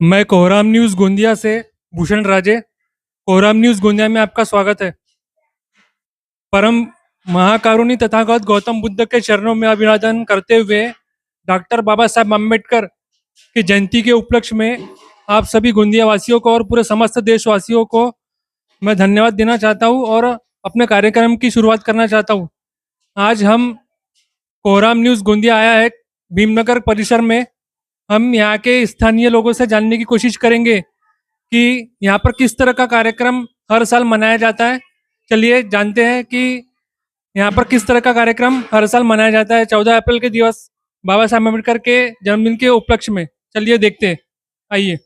मैं कोहराम न्यूज़ गोंदिया से भूषण राजे। कोहराम न्यूज़ गोंदिया में आपका स्वागत है। परम महाकारुणी तथागत गौतम बुद्ध के चरणों में अभिवादन करते हुए डॉक्टर बाबा साहब अम्बेडकर की जयंती के उपलक्ष्य में आप सभी गोंदिया वासियों को और पूरे समस्त देशवासियों को मैं धन्यवाद देना चाहता हूँ और अपने कार्यक्रम की शुरुआत करना चाहता हूँ। आज हम कोहराम न्यूज़ गोंदिया आया है भीमनगर परिसर में। हम यहाँ के स्थानीय लोगों से जानने की कोशिश करेंगे कि यहाँ पर किस तरह का कार्यक्रम हर साल मनाया जाता है। चलिए जानते हैं कि यहाँ पर किस तरह का कार्यक्रम हर साल मनाया जाता है 14 अप्रैल के दिवस बाबा साहब अम्बेडकर के जन्मदिन के उपलक्ष्य में। चलिए देखते हैं, आइए।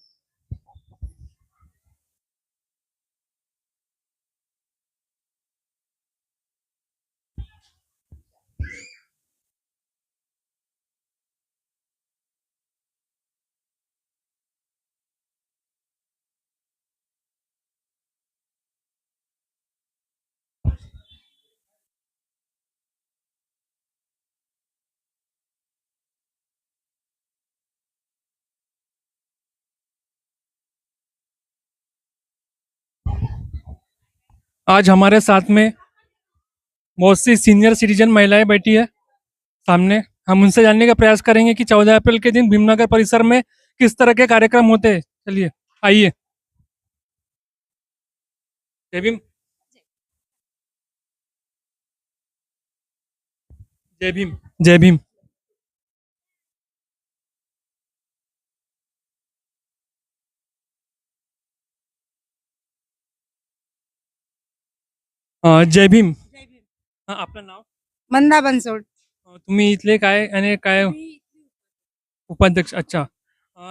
आज हमारे साथ में बहुत सी सीनियर सिटीजन महिलाएं बैठी है सामने। हम उनसे जानने का प्रयास करेंगे कि 14 अप्रैल के दिन भीमनगर परिसर में किस तरह के कार्यक्रम होते हैं। चलिए आइए। जय भीम। जय भीम। जय भीम। जय भीम। आपलं नाव? मंदा बनसोड. तुम्ही इथले काय आणि काय उपाध्यक्ष? अच्छा.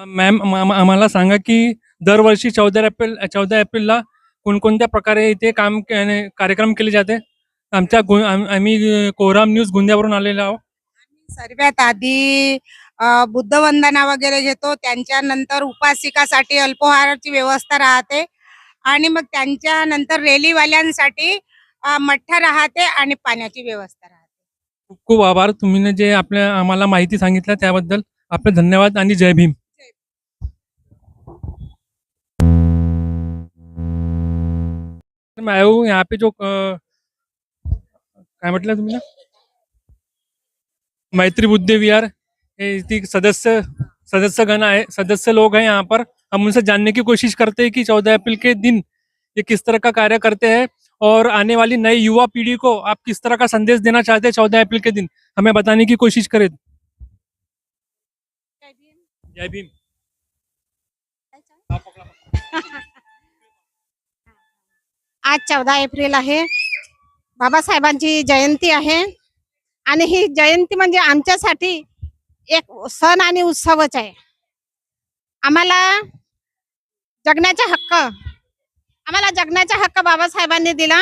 मॅम, आम्हाला सांगा की दरवर्षी 14 एप्रिलला कोणकोणत्या प्रकारे इथे कार्यक्रम केले जाते. आम्ही कोहराम न्यूज गोंदियावरून आलेलो आहोत. सर्वात आधी बुद्ध वंदना वगैरे घेतो. त्यांच्यानंतर उपासिकासाठी अल्पोहाराची व्यवस्था राहते आणि मग त्यांच्यानंतर रेलीवाल्यांसाठी मठ्ठा राहते आणि पाण्याची व्यवस्था राहते. खूप खूप आभार. तुम्ही जे आम्हाला माहिती सांगितलं त्याबद्दल आपले धन्यवाद आणि जय भीम. मैं आया हूँ यहाँ पे जो काय म्हटलं तुम्ही ना, मैत्री बुद्ध विहार सदस्यगण है, सदस्य लोग हैं यहाँ पर। हम उनसे जानने की कोशिश करते हैं कि 14 अप्रैल के दिन ये किस तरह का कार्य करते हैं और आने वाली नई युवा पीढ़ी को आप किस तरह का संदेश देना चाहते हैं 14 अप्रैल के दिन, हमें बताने की कोशिश करें। जय भीम। आज 14 एप्रिल आहे. बाबासाहेबांची जयंती आहे आणि ही जयंती म्हणजे आमच्यासाठी एक सण आणि उत्सवच आहे. आम्हाला जगण्याचा हक्क बाबासाहेबांनी दिला.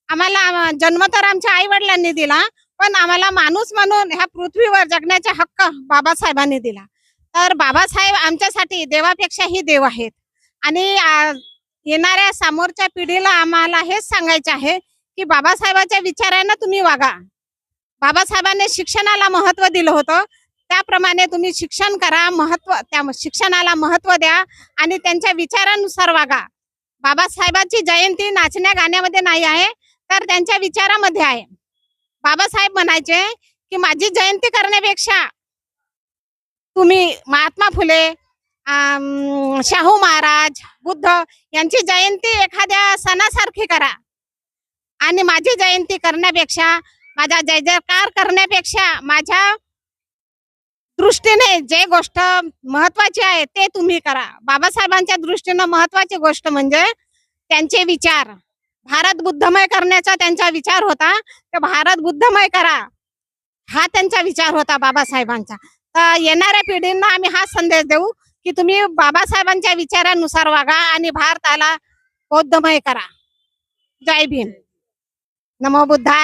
आम्हाला जन्म तर आमच्या आई वडिलांनी दिला, पण आम्हाला माणूस म्हणून ह्या पृथ्वीवर जगण्याचा हक्क बाबासाहेबांनी दिला. तर बाबासाहेब आमच्यासाठी देवापेक्षाही देव आहेत आणि येणाऱ्या समोरच्या पिढीला आम्हाला हेच सांगायचे आहे की बाबासाहेबांच्या विचारांना तुम्ही वागा. बाबासाहेबांनी शिक्षणाला महत्त्व दिलं होतं, त्याप्रमाणे तुम्ही शिक्षण करा, त्या शिक्षणाला महत्त्व द्या आणि त्यांच्या विचारानुसार वागा. बाबासाहेबांची जयंती नाचण्या गाण्यामध्ये नाही आहे, तर त्यांच्या विचारामध्ये आहे. बाबासाहेब म्हणायचे की माझी जयंती करण्यापेक्षा तुम्ही महात्मा फुले, शाहू महाराज, बुद्ध यांची जयंती एखाद्या सणासारखी करा आणि माझी जयंती करण्यापेक्षा, माझा जय जयकार करण्यापेक्षा माझ्या दृष्टीने जे गोष्ट महत्वाची आहे ते तुम्ही करा. बाबासाहेबांच्या दृष्टीने महत्वाची गोष्ट म्हणजे त्यांचे विचार. भारत बुद्धमय करण्याचा त्यांचा विचार होता. ते भारत बुद्धमय करा हा त्यांचा विचार होता बाबासाहेबांचा. तर येणाऱ्या पिढींना आम्ही हा संदेश देऊ की तुम्ही बाबासाहेबांच्या विचारानुसार वागा आणि भारताला बौद्धमय करा. जय भीम. नमो बुद्धाय.